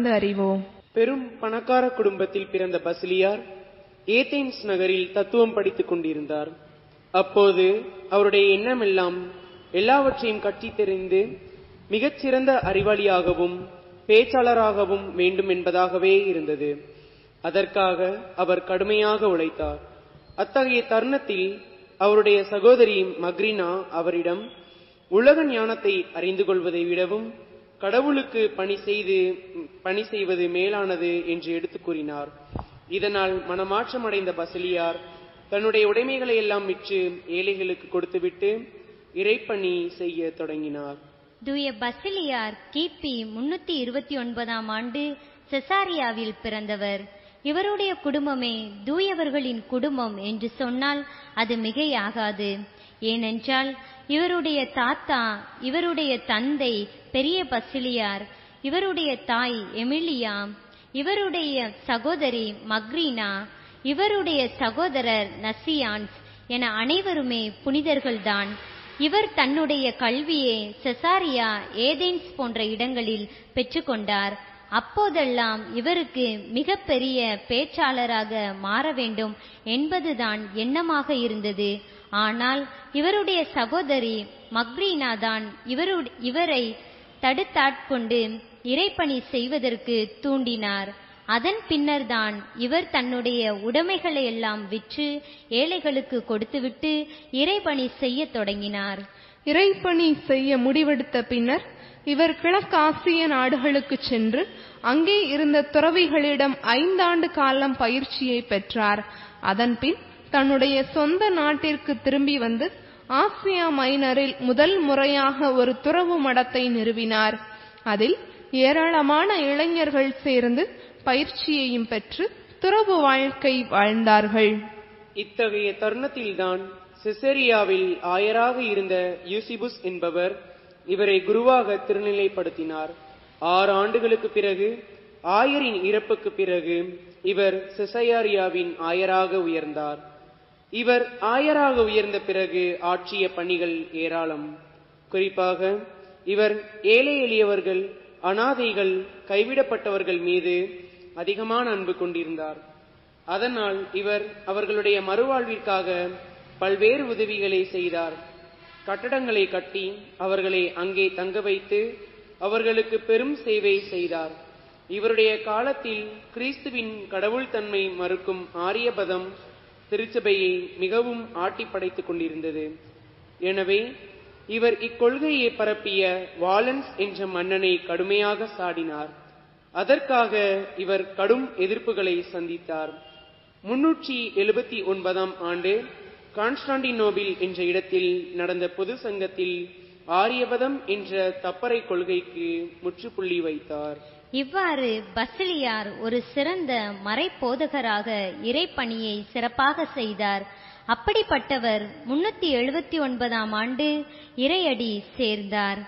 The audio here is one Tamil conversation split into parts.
தொடர்ந்து அறிவோம். பெரும் பணக்கார குடும்பத்தில் பிறந்த பசிலியார் ஏதென்ஸ் நகரில் தத்துவம் படித்துக் கொண்டிருந்தார். அப்போது அவருடைய எண்ணமெல்லாம் எல்லாவற்றையும் கட்டி தெரிந்து மிகச்சிறந்த அறிவாளியாகவும் பேச்சாளராகவும் வேண்டும் என்பதாகவே இருந்தது. அதற்காக அவர் கடுமையாக உழைத்தார். அத்தகைய தருணத்தில் அவருடைய சகோதரி மக்ரினா அவரிடம் உலக ஞானத்தை அறிந்து கொள்வதை விடவும் கடவுளுக்கு பணி செய்வது மேலானது என்று எடுத்துக் கூறினார். இதனால் மனமாற்றமடைந்த பசிலியார் தன்னுடைய உடைமைகளை எல்லாம் விற்று ஏழைகளுக்கு கொடுத்துவிட்டு இறைப்பணி செய்ய தொடங்கினார். தூய பசிலியார் கிபி 329 ஆண்டு செசாரியாவில் பிறந்தவர். இவருடைய குடும்பமே தூயவர்களின் குடும்பம் என்று சொன்னால் அது மிகையாகாது. ஏனென்றால் இவருடைய தாத்தா, இவருடைய தந்தை பெரிய பசிலியார், இவருடைய தாய் எமிலியா, இவருடைய சகோதரி மக்ரீனா, இவருடைய சகோதரர் நசியான்ஸ் என அனைவருமே புனிதர்கள்தான். இவர் தன்னுடைய கல்வியை செசாரியா, ஏதென்ஸ் போன்ற இடங்களில் பெற்றுக்கொண்டார். அப்போதெல்லாம் இவருக்கு மிக பெரிய பேச்சாளராக மாற வேண்டும் என்பதுதான் எண்ணமாக இருந்தது. ஆனால் இவருடைய சகோதரி மக்ரீனா தான் இவரை தடுத்தாட்கொண்டு இறைப்பணி செய்வதற்கு தூண்டினார். அதன் பின்னர் தான் இவர் தன்னுடைய உடைமைகளை எல்லாம் விற்று ஏழைகளுக்கு கொடுத்துவிட்டு இறைப்பணி செய்ய தொடங்கினார். இறைப்பணி செய்ய முடிவெடுத்த பின்னர் இவர் கிழக்காசிய நாடுகளுக்கு சென்று அங்கே இருந்த துறவிகளிடம் 5 ஆண்டு காலம் பயிற்சியை பெற்றார். அதன்பின் தன்னுடைய சொந்த நாட்டிற்கு திரும்பி வந்து ஆசியா மைனரில் முதல் முறையாக ஒரு துறவு மடத்தை நிறுவினார். அதில் ஏராளமான இளைஞர்கள் சேர்ந்து பயிற்சியையும் பெற்று துறவு வாழ்க்கை வாழ்ந்தார்கள். இத்தகைய தருணத்தில்தான் செசரியாவில் ஆயராக இருந்த யூசிபுஸ் என்பவர் இவரை குருவாக திருநிலைப்படுத்தினார். 6 ஆண்டுகளுக்கு பிறகு, ஆயரின் இறப்புக்கு பிறகு, இவர் செசரியாவின் ஆயராக உயர்ந்தார். இவர் ஆயராக உயர்ந்த பிறகு ஆற்றிய பணிகள் ஏராளம். குறிப்பாக இவர் ஏழை எளியவர்கள், அனாதைகள், கைவிடப்பட்டவர்கள் மீது அதிகமான அன்பு கொண்டிருந்தார். அதனால் இவர் அவர்களுடைய மறுவாழ்விற்காக பல்வேறு உதவிகளை செய்தார். கட்டடங்களை கட்டி அவர்களை அங்கே தங்க வைத்து அவர்களுக்கு பெரும் சேவை செய்தார். இவருடைய காலத்தில் கிறிஸ்துவின் கடவுள் தன்மை மறுக்கும் ஆரியபதம் திருச்சபையை மிகவும் ஆட்டி படைத்துக் கொண்டிருந்தது. எனவே இவர் இக்கொள்கையை பரப்பிய வாலன்ஸ் என்ற மன்னனை கடுமையாக சாடினார். அதற்காக இவர் கடும் எதிர்ப்புகளை சந்தித்தார். 379 ஆண்டு கான்ஸ்டாண்டினோபில் என்ற இடத்தில் நடந்த பொது சங்கத்தில் ஆரியபதம் என்ற தப்பறை கொள்கைக்கு முற்றுப்புள்ளி வைத்தார். இவ்வாறு பசிலியார் ஒரு சிறந்த மறைபோதகராக இறைப்பணியை சிறப்பாக செய்தார். அப்படிப்பட்டவர் 379 ஆண்டு இறையடி சேர்ந்தார்.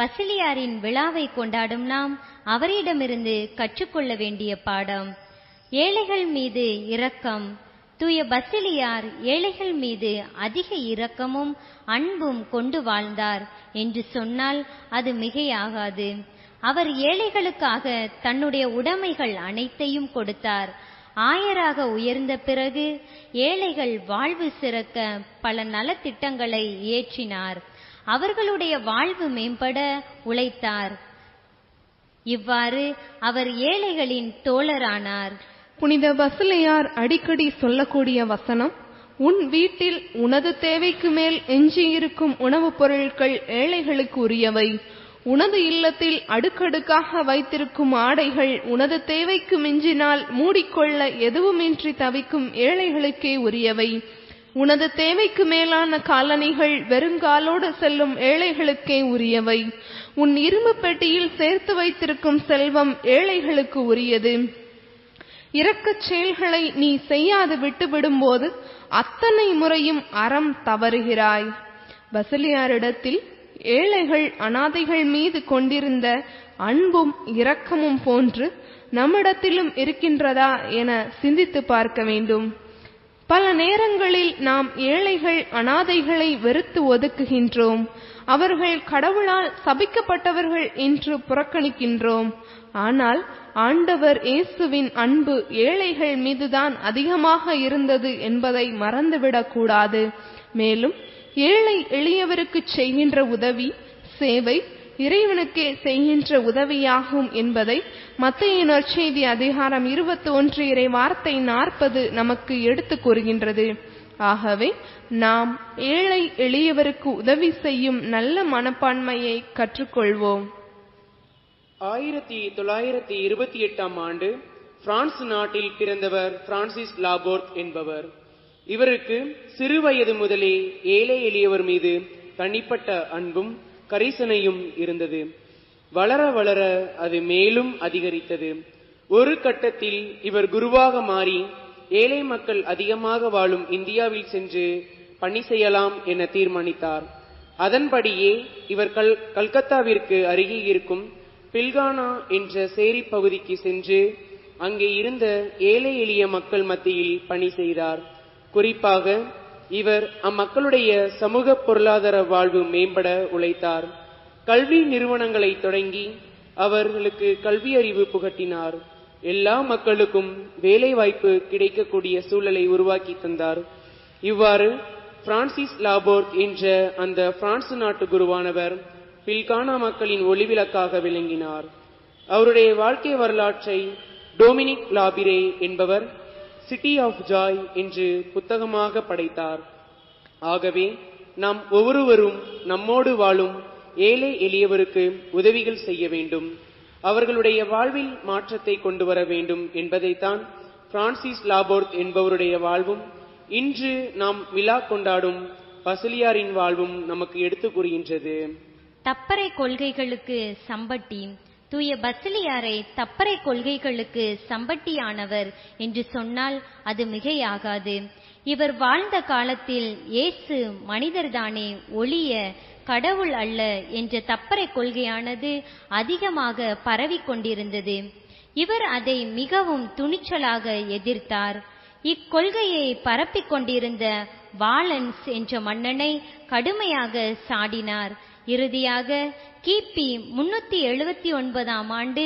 பசிலியாரின் விழாவை கொண்டாடும் நாம் அவரிடமிருந்து கற்றுக்கொள்ள வேண்டிய பாடம்: ஏழைகள் மீது இரக்கம். தூய பசிலியார் ஏழைகள் மீது அதிக இரக்கமும் அன்பும் கொண்டு வாழ்ந்தார் என்று சொன்னால் அது மிகையாகாது. அவர் ஏழைகளுக்காக தன்னுடைய உடைமைகள் அனைத்தையும் கொடுத்தார். ஆயராக உயர்ந்த பிறகு ஏழைகள் வாழ்வு சிறக்க பல நலத்திட்டங்களை இயற்றினார். அவர்களுடைய வாழ்வு மேம்பட உழைத்தார். இவ்வாறு அவர் ஏழைகளின் தோழரானார். புனித பசிலியார் அடிக்கடி சொல்லக்கூடிய வசனம்: உன் வீட்டில் உனது தேவைக்கு மேல் எஞ்சியிருக்கும் உணவுப் பொருட்கள் ஏழைகளுக்கு உரியவை. உனது இல்லத்தில் அடுக்கடுக்காக வைத்திருக்கும் ஆடைகள் உனது தேவைக்கு மிஞ்சினால் மூடிக்கொள்ள எதுவுமின்றி தவிக்கும் ஏழைகளுக்கே உரியவை. உனது தேவைக்கு மேலான காலணிகள் வெறுங்காலோடு செல்லும் ஏழைகளுக்கே உரியவை. உன் இரும்பு பெட்டியில் சேர்த்து வைத்திருக்கும் செல்வம் ஏழைகளுக்கு உரியது. இரக்கச் செயல்களை நீ செய்யாது விட்டுவிடும்போது அத்தனை முறையும் அறம் தவறுகிறாய். பசிலியாரிடத்தில் ஏழைகள், அனாதைகள் மீது கொண்டிருந்த அன்பும் இரக்கமும் போன்று நம்மிடத்திலும் இருக்கின்றதா என சிந்தித்து பார்க்க வேண்டும். பல நேரங்களில் நாம் ஏழைகள், அனாதைகளை வெறுத்து ஒதுக்குகின்றோம். அவர்கள் கடவுளால் சபிக்கப்பட்டவர்கள் என்று புறக்கணிக்கின்றோம். ஆனால் ஆண்டவர் இயேசுவின் அன்பு ஏழைகள் மீதுதான் அதிகமாக இருந்தது என்பதை மறந்துவிடக் கூடாது. மேலும் ஏழை எளியவருக்கு செய்கின்ற உதவி, சேவை இறைவனுக்கே செய்கின்ற உதவியாகும் என்பதை மத்தேயு நற்செய்தி அதிகாரம் 21 இறை வார்த்தை 40 நமக்கு எடுத்து கூறுகின்றது. ஆகவே நாம் ஏழை எளியவருக்கு உதவி செய்யும் நல்ல மனப்பான்மையை கற்றுக்கொள்வோம். 1928 ஆண்டு பிரான்ஸ் நாட்டில் பிறந்தவர் பிரான்சிஸ் லாபோர்த் என்பவர். இவருக்கு சிறுவயது முதலே ஏழை எளியவர் மீது தனிப்பட்ட அன்பும் கரிசனையும் இருந்தது. வளர வளர அது மேலும் அதிகரித்தது. ஒரு கட்டத்தில் இவர் குருவாக மாறி ஏழை மக்கள் அதிகமாக வாழும் இந்தியாவில் சென்று பணி செய்யலாம் என தீர்மானித்தார். அதன்படியே இவர் கல்கத்தாவிற்கு அருகே இருக்கும் பில்கானா என்ற சேரி பகுதிக்கு சென்று அங்கே இருந்த ஏழை எளிய மக்கள் மத்தியில் பணி செய்தார். குறிப்பாக இவர் அம்மக்களுடைய சமூக பொருளாதார வாழ்வு மேம்பட உழைத்தார். கல்வி நிறுவனங்களை தொடங்கி அவர்களுக்கு கல்வி அறிவு புகட்டினார். எல்லா மக்களுக்கும் வேலை வாய்ப்பு கிடைக்கக்கூடிய சூழலை உருவாக்கி தந்தார். இவ்வாறு பிரான்சிஸ் லாபோர்த் என்ற அந்த பிரான்ஸ் நாட்டு குருவானவர் பில்கானா மக்களின் ஒளிவிளக்காக விளங்கினார். அவருடைய வாழ்க்கை வரலாற்றை டொமினிக் லாபிரே என்பவர் சிட்டி ஆஃப் ஜாய் என்று புத்தகமாக படைத்தார். ஆகவே நாம் ஒவ்வொருவரும் நம்மோடு வாழும் ஏழை எளியவருக்கு உதவிகள் செய்ய வேண்டும், அவர்களுடைய வாழ்வில் மாற்றத்தை கொண்டு வர வேண்டும் என்பதைத்தான் பிரான்சிஸ் லாபோர்த் என்பவருடைய வாழ்வும் இன்று நாம் விழா கொண்டாடும் பசிலியாரின் வாழ்வும் நமக்கு எடுத்து கூறுகின்றது. தப்பறை கொள்கைகளுக்கு சம்பட்டி. தூய பசிலியாரை தப்பறை கொள்கைகளுக்கு சம்பட்டியானவர் என்று சொன்னால் அது மிகையாகாது. இவர் வாழ்ந்த காலத்தில் இயேசு மனிதர்தானே ஒழிய கடவுள் அல்ல என்ற தப்பறை கொள்கையானது அதிகமாக பரவிக்கொண்டிருந்தது. இவர் அதை மிகவும் துணிச்சலாக எதிர்த்தார். இக்கொள்கையை பரப்பிக் கொண்டிருந்த வாலன்ஸ் என்ற மன்னனை கடுமையாக சாடினார். இறுதியாக கிபி 379 ஆண்டு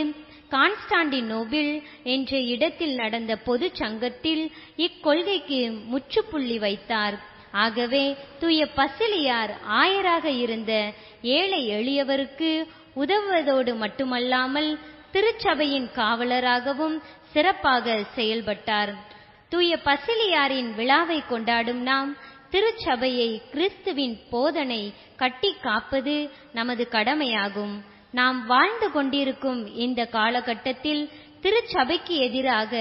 கான்ஸ்டாண்டினோபிள் என்ற இடத்தில் நடந்த பொது சங்கத்தில் இக்கொள்கைக்கு முற்றுப்புள்ளி வைத்தார். ஆகவே தூய பசிலியார் ஆயராக இருந்த ஏழை எளியவருக்கு உதவுவதோடு மட்டுமல்லாமல் திருச்சபையின் காவலராகவும் சிறப்பாக செயல்பட்டார். தூய பசிலியாரின் விழாவை கொண்டாடும் நாம் திருச்சபையை கிறிஸ்துவின் போதனை கட்டி காப்பது நமது கடமையாகும். நாம் வாழ்ந்து கொண்டிருக்கும் இந்த காலகட்டத்தில் திருச்சபைக்கு எதிராக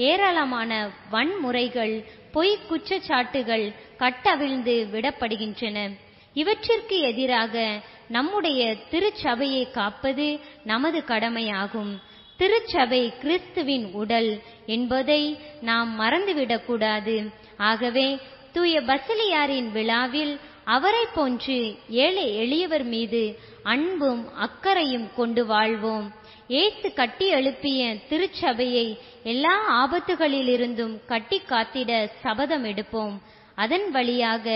ஏராளமான வன்முறைகள், பொய் குற்றச்சாட்டுகள் கட்டவிழ்ந்து விடப்படுகின்றன. இவற்றிற்கு எதிராக நம்முடைய திருச்சபையை காப்பது நமது கடமையாகும். திருச்சபை கிறிஸ்துவின் உடல் என்பதை நாம் மறந்துவிடக்கூடாது. ஆகவே தூய பசிலியாரின் விழாவில் அவரை போன்று ஏழை எளியவர் மீது அன்பும் அக்கறையும் கொண்டு வாழ்வோம். இயேசு கட்டி எழுப்பிய திருச்சபையை எல்லா ஆபத்துகளிலிருந்தும் கட்டி காத்திட சபதம் எடுப்போம். அதன் வழியாக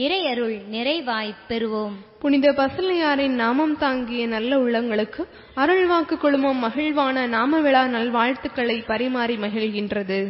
இறையருள் நிறைவாய் பெறுவோம். புனித பசிலியாரின் நாமம் தாங்கிய நல்ல உள்ளங்களுக்கு அருள்வாக்கு குழுமம் மகிழ்வான நாம விழா நல்வாழ்த்துக்களை பரிமாறி மகிழ்கின்றது.